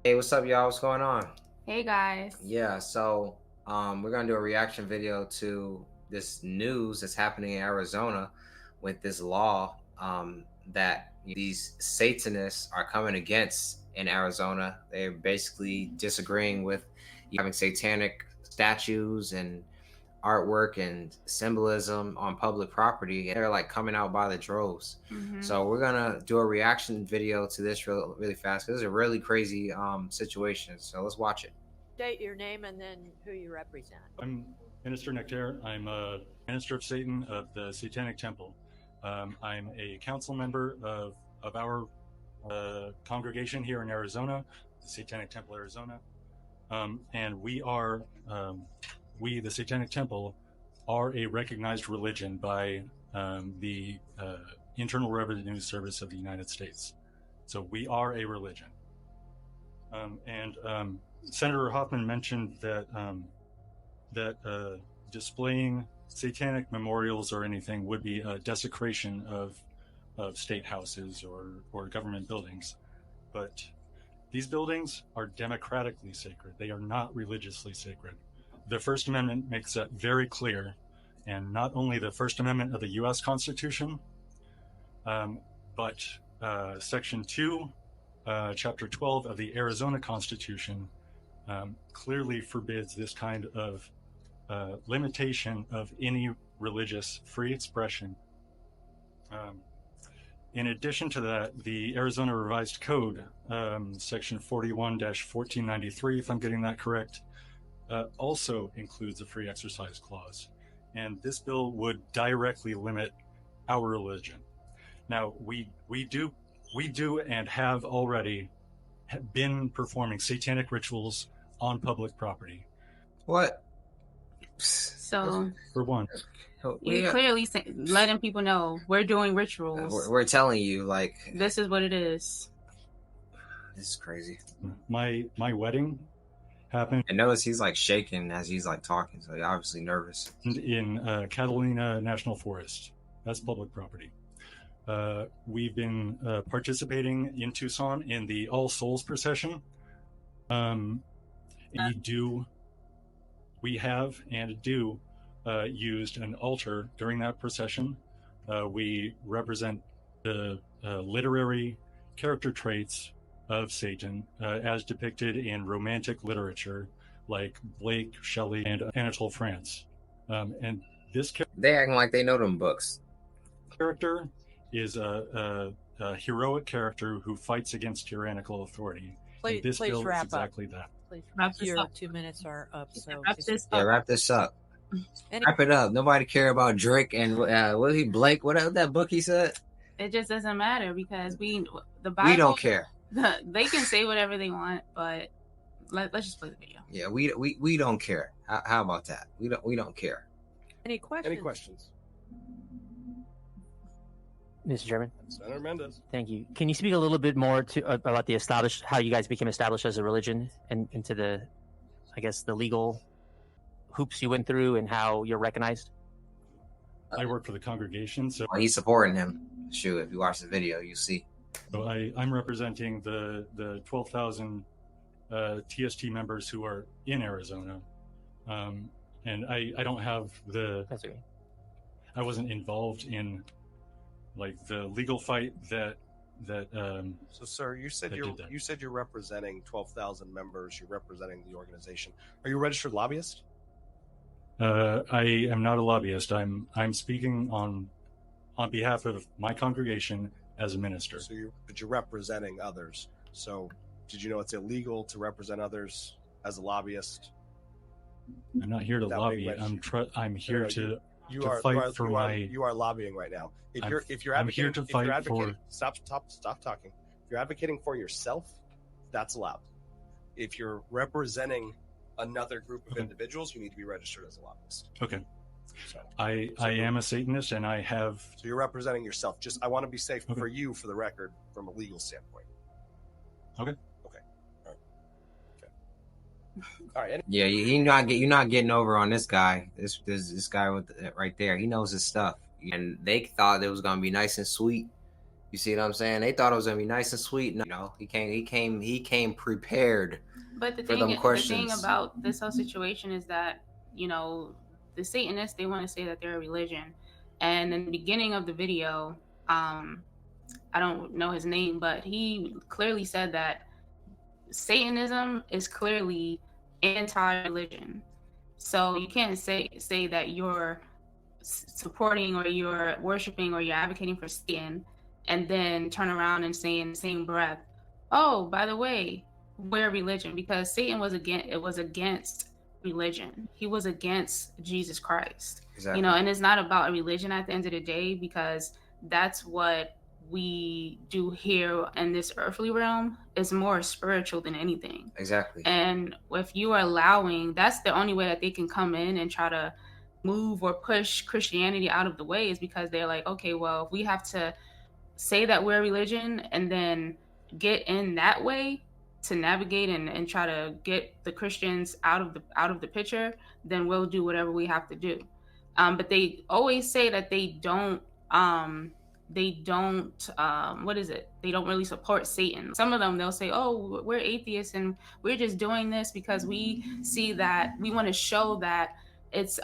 Hey, what's up, y'all? What's going on? Hey guys. Yeah, so we're gonna do a reaction video to this news that's happening in Arizona with this law that these Satanists are coming against in Arizona. They're basically disagreeing with having satanic statues and artwork and symbolism on public property. They're like coming out by the droves. So we're gonna do a reaction video to this really fast because it's a really crazy situation. So let's watch it. State your name and then who you represent. I'm Minister Nectar. I'm a minister of Satan of the Satanic Temple. I'm a council member of our congregation here in Arizona, the Satanic Temple, Arizona. And we, the Satanic Temple, are a recognized religion by the Internal Revenue Service of the United States. So we are a religion. Senator Hoffman mentioned that displaying satanic memorials or anything would be a desecration of state houses or government buildings. But these buildings are democratically sacred. They are not religiously sacred. The First Amendment makes that very clear. And not only the First Amendment of the U.S. Constitution, but Section 2, Chapter 12 of the Arizona Constitution clearly forbids this kind of limitation of any religious free expression. In addition to that, the Arizona Revised Code, Section 41-1493, if I'm getting that correct, also includes a free exercise clause. And this bill would directly limit our religion. Now, we do and have already been performing satanic rituals on public property. What? So for one, you clearly letting people know we're doing rituals. We're telling you, like, this is what it is. This is crazy. My wedding happened. And notice he's like shaking as he's like talking, so he's obviously nervous. In Catalina National Forest. That's public property. We've been participating in Tucson in the All Souls procession. We have and do used an altar during that procession. We represent the literary character traits of Satan as depicted in romantic literature like Blake, Shelley, and Anatole France. And this they acting like they know them books. Character is a heroic character who fights against tyrannical authority. Please wrap exactly up. That. Please wrap your 2 minutes are up. So wrap this up. Wrap it up. Nobody care about Drake and what he Blake. What that book he said? It just doesn't matter because the Bible. We don't care. They can say whatever they want, but let's just play the video. Yeah, we don't care. How about that? We don't care. Any questions? Any questions? Mr. Chairman. Senator Mendez. Thank you. Can you speak a little bit more about how you guys became established as a religion and into the, I guess, the legal hoops you went through and how you're recognized? I work for the congregation, so he's supporting him. Shoot, if you watch the video, you see. So I'm representing the 12,000 TST members who are in Arizona, and I don't have the. That's okay. I wasn't involved in like the legal fight that. So, sir, you said you're representing 12,000 members. You're representing the organization. Are you a registered lobbyist? I am not a lobbyist. I'm speaking on behalf of my congregation as a minister. So you're representing others. So did you know it's illegal to represent others as a lobbyist? I'm not here to lobby. I'm here to fight for my. You are lobbying right now. If you're advocating, I'm here to fight for. Stop talking. If you're advocating for yourself, that's allowed. If you're representing another group of individuals, you need to be registered as a lobbyist. Okay. So I am a Satanist, and I have. So you're representing yourself. I want to be safe for you, for the record, from a legal standpoint. Okay. Okay. All right. Okay. All right. Yeah, you're not getting over on this guy. This guy right there. He knows his stuff, and they thought it was gonna be nice and sweet You see what I'm saying? They thought it was gonna be nice and sweet. No, he came prepared. But the for them thing questions. about this whole situation is that, you know, the Satanists, they want to say that they're a religion. And in the beginning of the video, I don't know his name, but he clearly said that Satanism is clearly anti-religion. So you can't say that you're supporting or you're worshiping or you're advocating for Satan and then turn around and say in the same breath, oh, by the way, we're religion, because Satan was against religion. He was against Jesus Christ. Exactly. You know, and it's not about a religion at the end of the day, because that's what we do here in this earthly realm is more spiritual than anything. Exactly. And if you are allowing, that's the only way that they can come in and try to move or push Christianity out of the way, is because they're like, okay, well, if we have to say that we're a religion and then get in that way to navigate and try to get the Christians out of the picture, then we'll do whatever we have to do. But they always say that they don't what is it? They don't really support Satan. Some of them, they'll say, oh, we're atheists and we're just doing this because we see that we want to show that it's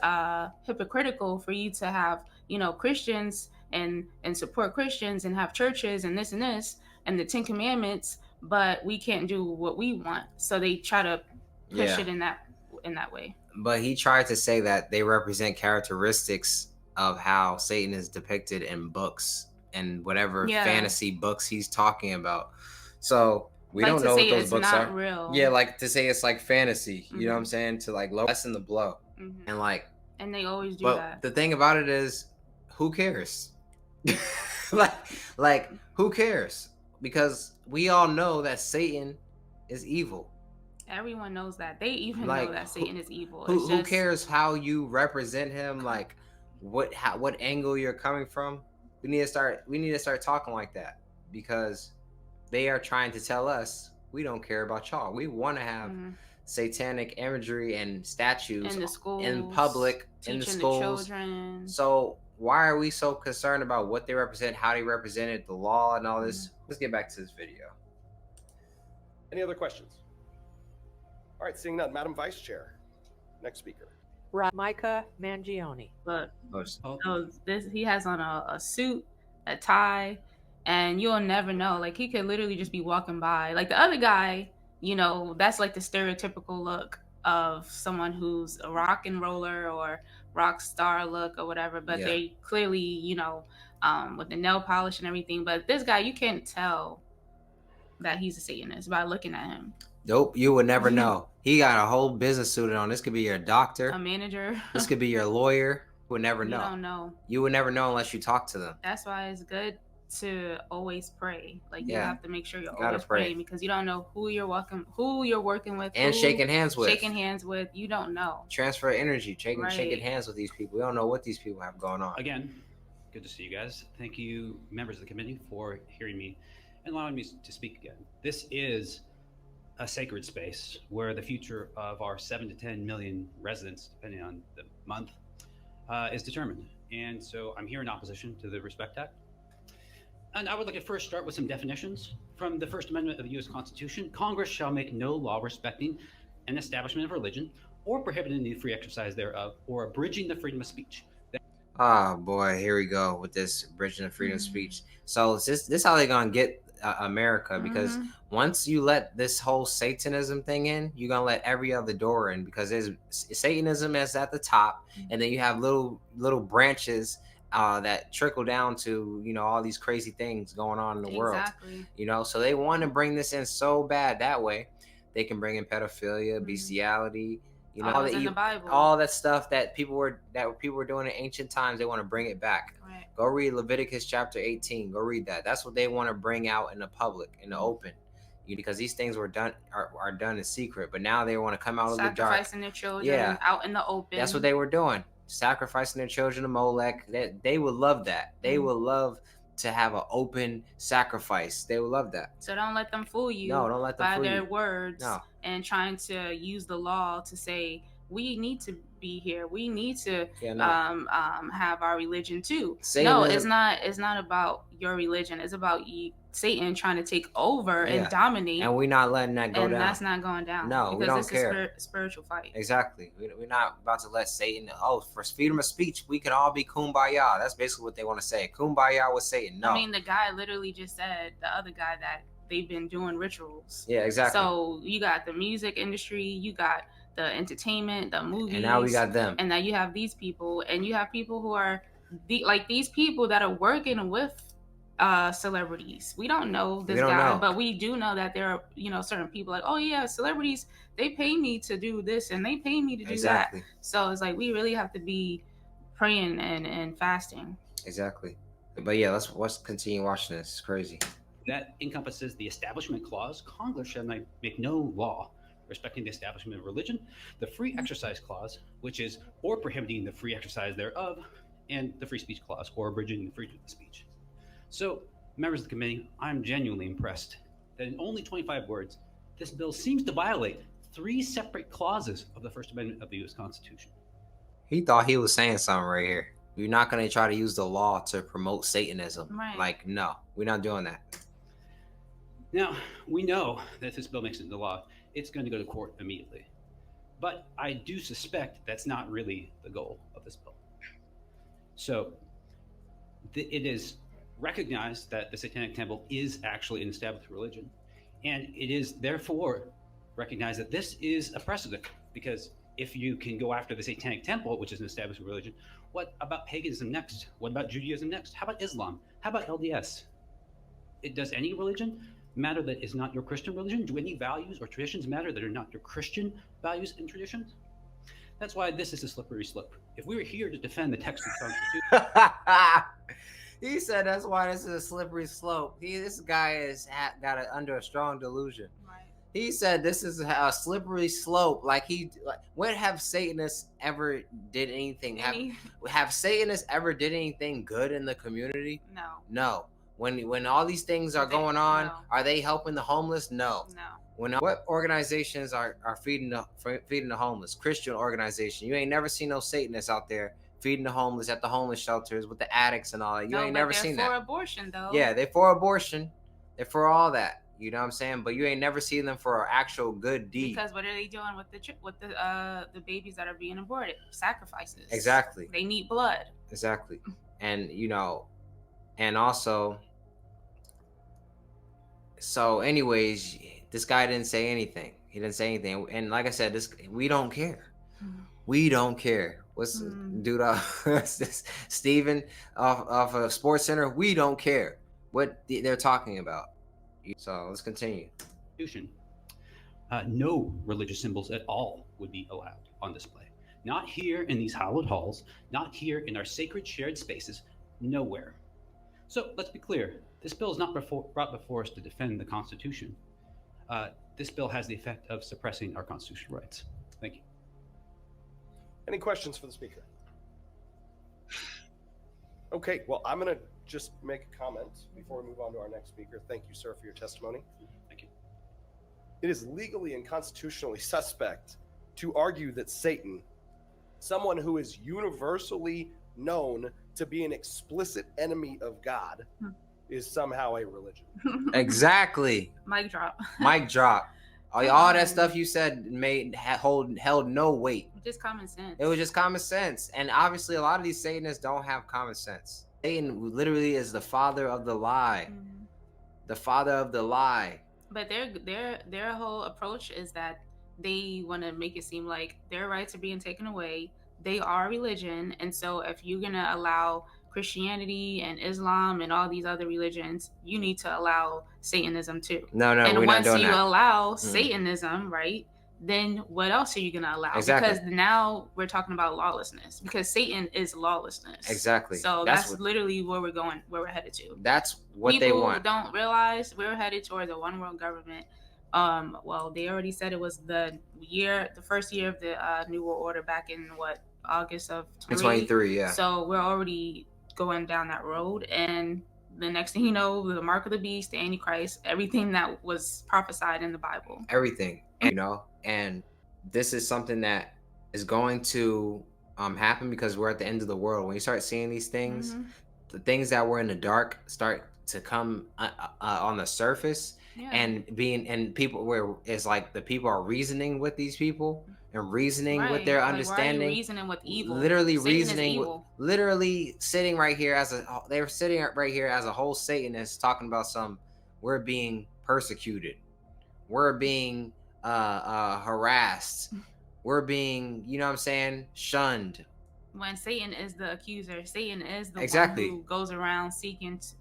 hypocritical for you to have, you know, Christians and support Christians and have churches and this and the 10 Commandments, but we can't do what we want. So they try to push it in that way. But he tried to say that they represent characteristics of how Satan is depicted in books and whatever fantasy books he's talking about. So we don't know what those books are. Real. Yeah, like to say it's like fantasy. You know what I'm saying? To like lessen the blow. And like, and they always do but that. The thing about it is, who cares? like who cares? Because we all know that Satan is evil. Everyone knows that. They even know that Satan is evil. Who cares how you represent him? Like what angle you're coming from? We need to start talking like that, because they are trying to tell us we don't care about y'all. We want to have satanic imagery and statues in the schools, in public, in the schools. Children. So why are we so concerned about what they represent, how they represented the law and all this? Let's get back to this video. Any other questions? All right, seeing none, Madam Vice Chair, next speaker. Micah Mangione. Look, he has on a suit, a tie, and you'll never know. Like, he could literally just be walking by. Like the other guy, you know, that's like the stereotypical look of someone who's a rock and roller or rock star look or whatever. But they clearly, you know, with the nail polish and everything. But this guy, you can't tell that he's a Satanist by looking at him. Nope, you would never know. He got a whole business suit on. This could be your doctor, a manager. This could be your lawyer. You would never know. You don't know. You would never know unless you talk to them. That's why it's good to always pray. Like you have to make sure you're always praying, because you don't know who you're working with, and shaking hands with. You don't know. Transfer energy, shaking hands with these people. We don't know what these people have going on. Again, good to see you guys. Thank you, members of the committee, for hearing me and allowing me to speak again. This is a sacred space where the future of our 7 to 10 million residents, depending on the month, is determined. And so I'm here in opposition to the Respect Act. And I would like to first start with some definitions. From the First Amendment of the U.S. Constitution, Congress shall make no law respecting an establishment of religion or prohibiting the free exercise thereof or abridging the freedom of speech. Oh boy, here we go with this abridging the freedom of speech. So this is how they're gonna get America, because once you let this whole Satanism thing in, you're gonna let every other door in, because there's Satanism is at the top, and then you have little branches that trickle down to, you know, all these crazy things going on in the world. You know, so they want to bring this in so bad. That way they can bring in pedophilia, bestiality, you know, all that stuff that people were doing in ancient times. They want to bring it back. Go read Leviticus chapter 18. Go read that. That's what they want to bring out in the public, in the open, because these things were done are done in secret, but now they want to come out of the dark, sacrificing their children out in the open. That's what they were doing, sacrificing their children to Molech. They would love that. They would love to have an open sacrifice. They would love that. So don't let them fool you. No, don't let them by fool their you. words and trying to use the law to say we need to be here. We need to Yeah, no. have our religion too. Satanism- No, it's not about your religion. It's about Satan trying to take over Yeah. and dominate. And we're not letting that go and down. that's not going down. No, we don't because care. It's a spiritual fight. Exactly. We're not about to let Satan, for freedom of speech, we can all be kumbaya. That's basically what they want to say. Kumbaya with Satan. No. I mean, the guy literally just said, the other guy, that they've been doing rituals. Yeah, exactly. So you got the music industry, you got the entertainment, the movies. And now we got them. And now you have these people, and you have people who are like these people that are working with celebrities. We don't know this guy, but we do know that there are, you know, certain people like, oh yeah, celebrities, they pay me to do this and they pay me to do that. So it's like we really have to be praying and fasting. Exactly. But yeah, let's continue watching this. It's crazy. That encompasses the Establishment Clause. Congress shall make no law respecting the establishment of religion, the Free Exercise Clause, which is or prohibiting the free exercise thereof, and the Free Speech Clause, or abridging the freedom of speech. So, members of the committee, I'm genuinely impressed that in only 25 words, this bill seems to violate 3 separate clauses of the First Amendment of the U.S. Constitution. He thought he was saying something right here. We're not going to try to use the law to promote Satanism. Right. Like, no, we're not doing that. Now, we know that if this bill makes it into law, it's going to go to court immediately. But I do suspect that's not really the goal of this bill. So, it is recognized that the Satanic Temple is actually an established religion, and it is therefore recognized that this is a precedent, because if you can go after the Satanic Temple, which is an established religion, what about paganism next? What about Judaism next? How about Islam? How about LDS? Does any religion matter that is not your Christian religion? Do any values or traditions matter that are not your Christian values and traditions? That's why this is a slippery slope. If we were here to defend the text of the Constitution, he said that's why this is a slippery slope. This guy is got under a strong delusion. Right. He said this is a slippery slope. Like when have Satanists ever did anything? Have Satanists ever did anything good in the community? No. No. When all these things are going on, no. Are they helping the homeless? No. No. What organizations are feeding the homeless? Christian organization. You ain't never seen no Satanists out there feeding the homeless at the homeless shelters with the addicts and all that. You ain't never seen that. They're for abortion, though. Yeah, they're for abortion. They're for all that. You know what I'm saying? But you ain't never seen them for an actual good deed. Because what are they doing with the babies that are being aborted? Sacrifices. Exactly. They need blood. Exactly. And and also, so anyways, this guy didn't say anything. He didn't say anything. And like I said, we don't care. We don't care. What's dude Steven off of Sports Center? We don't care what they're talking about. So let's continue. No religious symbols at all would be allowed on display. Not here in these hallowed halls, not here in our sacred shared spaces, nowhere. So let's be clear, this bill is not brought before us to defend the Constitution. This bill has the effect of suppressing our constitutional rights. Thank you. Any questions for the speaker? Okay, well, I'm going to just make a comment before we move on to our next speaker. Thank you, sir, for your testimony. Thank you. It is legally and constitutionally suspect to argue that Satan, someone who is universally known to be an explicit enemy of God, is somehow a religion. Exactly. Mic drop. Mic drop. All that stuff you said held no weight. Just common sense. It was just common sense. And obviously a lot of these Satanists don't have common sense. Satan literally is the father of the lie. The father of the lie. But their whole approach is that they want to make it seem like their rights are being taken away. They are religion, and so if you're gonna allow Christianity and Islam and all these other religions, you need to allow Satanism too. No, and we're once not doing you that. allow Satanism, right, then what else are you gonna allow? Exactly. Because now we're talking about lawlessness, because Satan is lawlessness. Exactly. So that's literally where we're going, where we're headed to. That's what they want. People don't realize we're headed towards a one world government. Well, they already said it was the first year of the New World Order back in August of 2023. Yeah. So we're already going down that road, and the next thing you know, the mark of the beast, the Antichrist, everything that was prophesied in the Bible. Everything, and this is something that is going to happen because we're at the end of the world. When you start seeing these things, the things that were in the dark start to come on the surface, and people where it's like the people are reasoning with these people and reasoning with their understanding. Why are you reasoning with evil? Literally Satan reasoning is with, evil. literally sitting right here they were sitting right here as a whole Satanist talking about we're being persecuted, we're being harassed, we're being, you know what I'm saying, shunned. When Satan is the accuser, Satan is the Exactly. one who goes around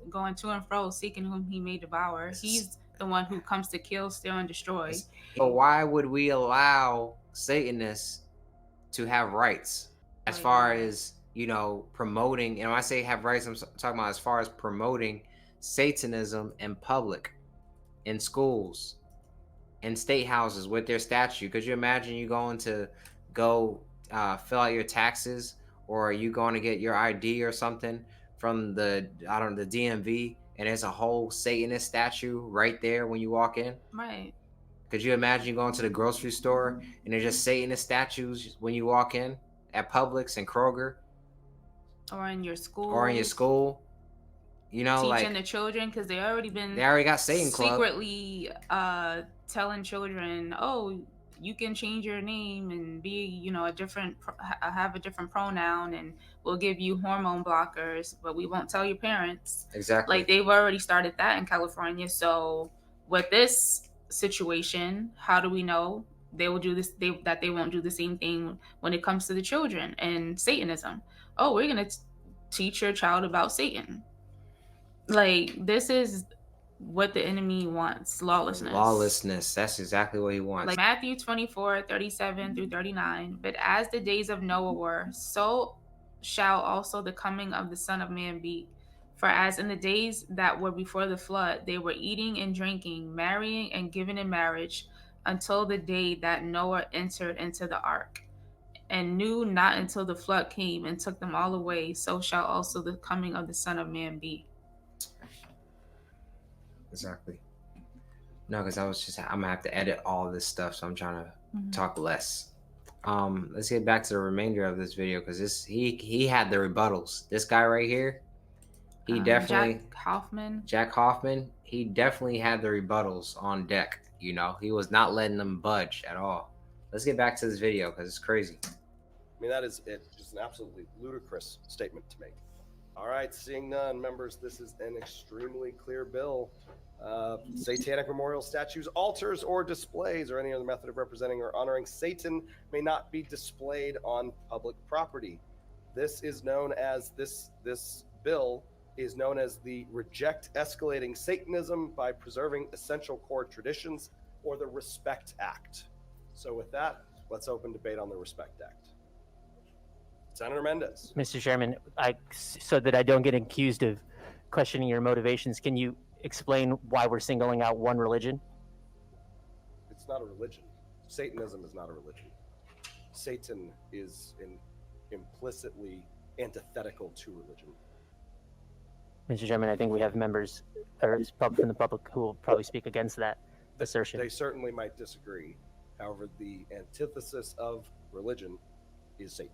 going to and fro, seeking whom he may devour. He's the one who comes to kill, steal, and destroy. So why would we allow Satanists to have rights as far as, you know, promoting? And when I say have rights, I'm talking about as far as promoting Satanism in public, in schools, in state houses with their statue. Could you imagine you going to go fill out your taxes, or are you going to get your ID or something from the DMV, and there's a whole Satanist statue right there when you walk in? Right. Could you imagine you going to the grocery store and there's just Satanist statues when you walk in at Publix and Kroger? Or in your school. You know, teaching the children, because they already got Satan Club. Secretly telling children, oh, you can change your name and be, you know, have a different pronoun, and we'll give you hormone blockers, but we won't tell your parents. Exactly. Like, they've already started that in California. So with this situation, how do we know they will do this? That they won't do the same thing when it comes to the children and Satanism. Oh, we're gonna teach your child about Satan. Like, this is what the enemy wants: lawlessness. That's exactly what he wants. Like Matthew 24:37-39. But as the days of Noah were, so shall also the coming of the Son of Man be. For as in the days that were before the flood, they were eating and drinking, marrying and giving in marriage, until the day that Noah entered into the ark, and knew not until the flood came and took them all away. So shall also the coming of the Son of Man be. Exactly. No, because I'm gonna have to edit all of this stuff, so I'm trying to talk less. Let's get back to the remainder of this video, because he had the rebuttals. This guy right here, he definitely Jack Hoffman. He definitely had the rebuttals on deck. You know, he was not letting them budge at all. Let's get back to this video because it's crazy. I mean, that is just an absolutely ludicrous statement to make. All right, seeing none, members, this is an extremely clear bill. Satanic memorial statues, altars, or displays, or any other method of representing or honoring Satan may not be displayed on public property. This is known as this bill is known as the Reject Escalating Satanism by Preserving Essential Core Traditions, or the Respect Act. So with that, let's open debate on the Respect Act. Senator Mendez. Mr. Chairman, so that I don't get accused of questioning your motivations, can you explain why we're singling out one religion? It's not a religion. Satanism is not a religion. Satan is implicitly antithetical to religion. Mr. Chairman, I think we have members from the public who will probably speak against that assertion. They certainly might disagree. However, the antithesis of religion is Satan.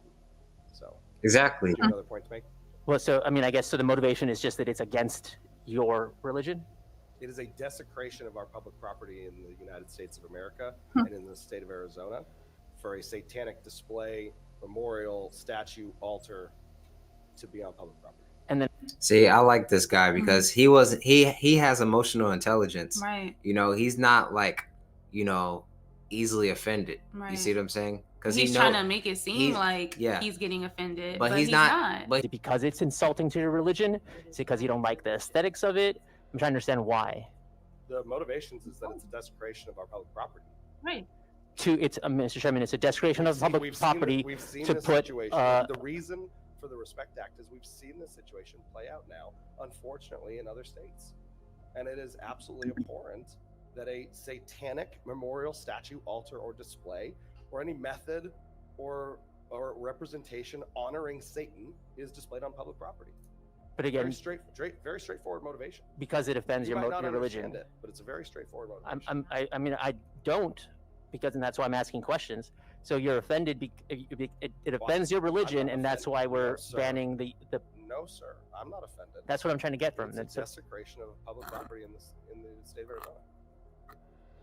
So exactly. Another point to make? Well, so I mean, I guess so. The motivation is just that it's against your religion. It is a desecration of our public property in the United States of America and in the state of Arizona for a satanic display, memorial, statue, altar to be on public property. And then, see, I like this guy because he has emotional intelligence. Right. You know, he's not like, you know, easily offended. Right. You see what I'm saying? Because he's trying to make it seem like he's getting offended, but he's not. But because it's insulting to your religion, it's because you don't like the aesthetics of it. I'm trying to understand why. The motivations is that it's a desecration of our public property. Right. Mr. Chairman, it's a desecration of public property we've seen to this put. Situation. The reason for the Respect Act is we've seen this situation play out now, unfortunately, in other states, and it is absolutely abhorrent that a satanic memorial, statue, altar, or display, or any method or representation honoring Satan is displayed on public property. But again, very straightforward motivation. Because it offends your religion. But it's a very straightforward motivation. I mean, I don't, and that's why I'm asking questions. So you're offended it offends your religion, and that's why we're banning the. No, sir, I'm not offended. That's what I'm trying to get from. It's a desecration of public property in the state of Arizona.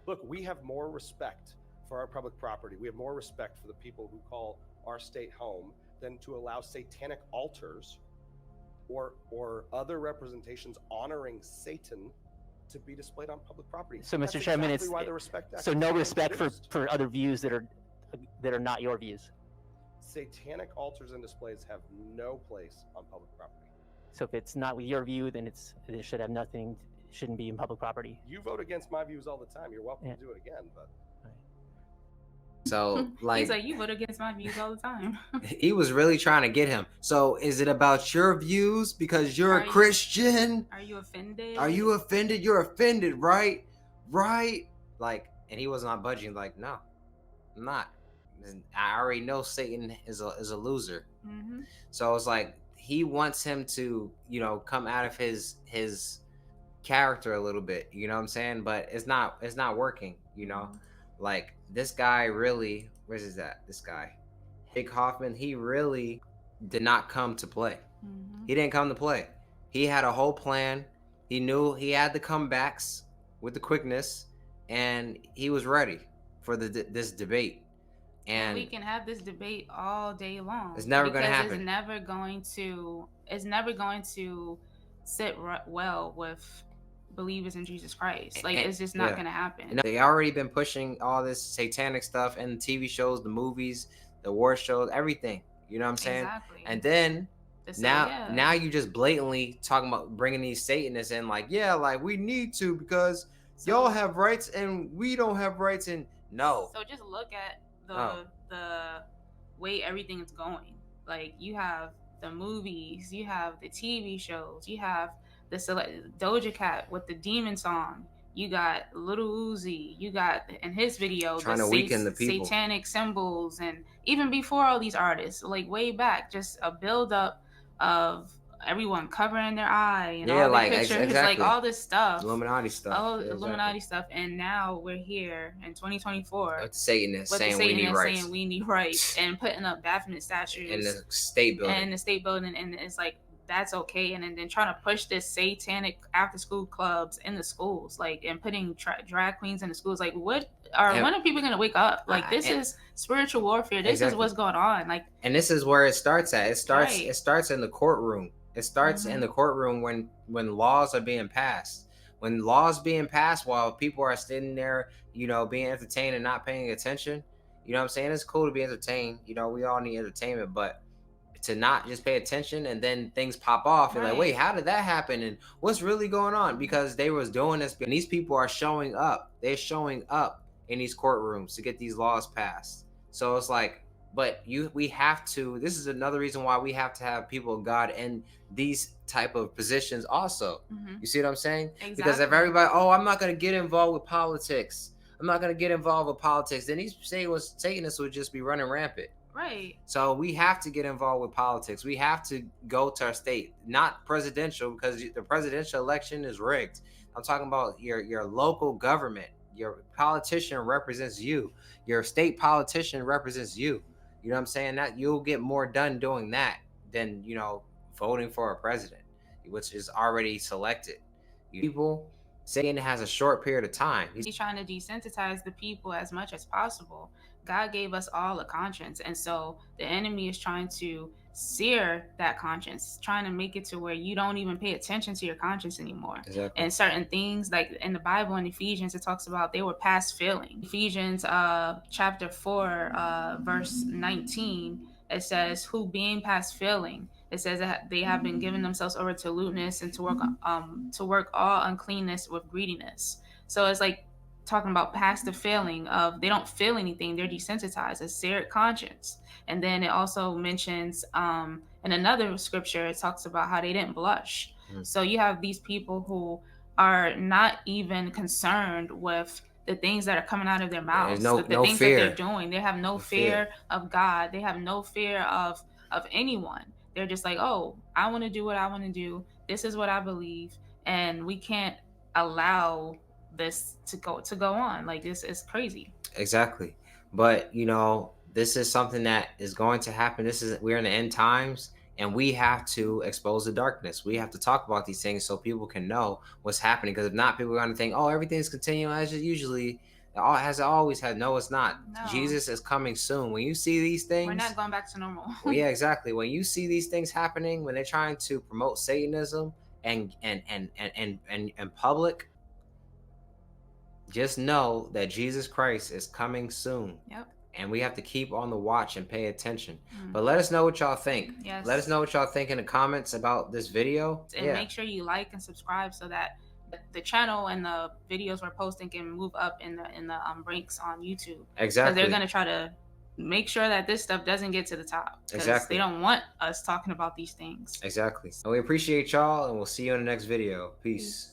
Look, we have more respect for our public property. We have more respect for the people who call our state home than to allow satanic altars or other representations honoring Satan to be displayed on public property. So, That's Mr. Chairman, exactly why the Respect Act so is no being respect introduced. for other views that are not your views. Satanic altars and displays have no place on public property. So if it's not with your view, then it should have nothing. Shouldn't be in public property. You vote against my views all the time. You're welcome to do it again, but. So like, he's like, you vote against my views all the time. He was really trying to get him. So is it about your views because you're a Christian? Are you offended? Are you offended? You're offended, right? Right? Like, and he was not budging. Like, no, I'm not. I already know Satan is a loser. Mm-hmm. So it's like he wants him to, come out of his character a little bit. You know what I'm saying? But it's not working. Like this guy really, where's that? This guy, Big Hoffman, he really did not come to play. Mm-hmm. He didn't come to play. He had a whole plan. He knew he had the comebacks with the quickness, and he was ready for this debate. And we can have this debate all day long. It's never going to happen. It's never going to sit well with believers in Jesus Christ. Like, it's just not going to happen. And they already been pushing all this satanic stuff in the TV shows, the movies, the war shows, everything. You know what I'm saying? Exactly. And then now you just blatantly talking about bringing these Satanists in, like, like we need to because y'all have rights and we don't have rights. And no. So just look at the way everything is going. Like, you have the movies, you have the TV shows, you have the Doja Cat with the demon song, you got Little Uzi, you got in his video trying to weaken the people, satanic symbols, and even before all these artists, like way back, just a build up of everyone covering their eye and all the pictures, exactly. like all this stuff, Illuminati stuff, Illuminati stuff, and now we're here in 2024 with Satanists saying we need rights, and putting up Baphomet statues in the state building, and it's like that's okay, and then trying to push this satanic after school clubs in the schools, like, and putting drag queens in the schools. Like, when are people gonna wake up? Like, this is spiritual warfare. This is what's going on. Like, and this is where it starts at. It starts in the courtroom. It starts in the courtroom when laws are being passed. When laws being passed while people are sitting there, being entertained and not paying attention. You know what I'm saying? It's cool to be entertained. We all need entertainment, but to not just pay attention and then things pop off and like, wait, how did that happen? And what's really going on? Because they was doing this, and these people are showing up. They're showing up in these courtrooms to get these laws passed. So it's like, but we have to, this is another reason why we have to have people of God in these type of positions also. Mm-hmm. You see what I'm saying? Exactly. Because if everybody, I'm not going to get involved with politics. I'm not going to get involved with politics. Then these Satanists would just be running rampant. Right. So we have to get involved with politics. We have to go to our state, not presidential, because the presidential election is rigged. I'm talking about your local government. Your politician represents you. Your state politician represents you. You know what I'm saying? That you'll get more done doing that than, voting for a president, which is already selected. People, Satan has a short period of time. He's trying to desensitize the people as much as possible. God gave us all a conscience, and so the enemy is trying to sear that conscience, trying to make it to where you don't even pay attention to your conscience anymore. Exactly. And certain things, like in the Bible, in Ephesians, it talks about they were past failing. Ephesians chapter 4 verse 19, it says, who being past failing, it says that they have been given themselves over to lewdness and to work all uncleanness with greediness. So it's like talking about past the failing of they don't feel anything, they're desensitized, a seared conscience. And then it also mentions in another scripture, it talks about how they didn't blush. So you have these people who are not even concerned with the things that are coming out of their mouths, the things fear. that they're doing. They have no fear of God. They have no fear of anyone. They're just like, oh, I want to do what I want to do. This is what I believe, and we can't allow this to go on. Like, this is crazy. Exactly. But This is something that is going to happen. We're in the end times, and we have to expose the darkness. We have to talk about these things so people can know what's happening. Because if not, people are going to think, oh, everything's continuing as it usually has always had. No, it's not. No. Jesus is coming soon. When you see these things, We're not going back to normal. well, yeah, exactly. When you see these things happening, when they're trying to promote Satanism and public, just know that Jesus Christ is coming soon. Yep. And we have to keep on the watch and pay attention. But let us know what y'all think. Yes. Let us know what y'all think in the comments about this video. And make sure you like and subscribe so that the channel and the videos we're posting can move up in the ranks on YouTube. Exactly. Because they're gonna try to make sure that this stuff doesn't get to the top. Exactly. They don't want us talking about these things. Exactly. And we appreciate y'all, and we'll see you in the next video. Peace.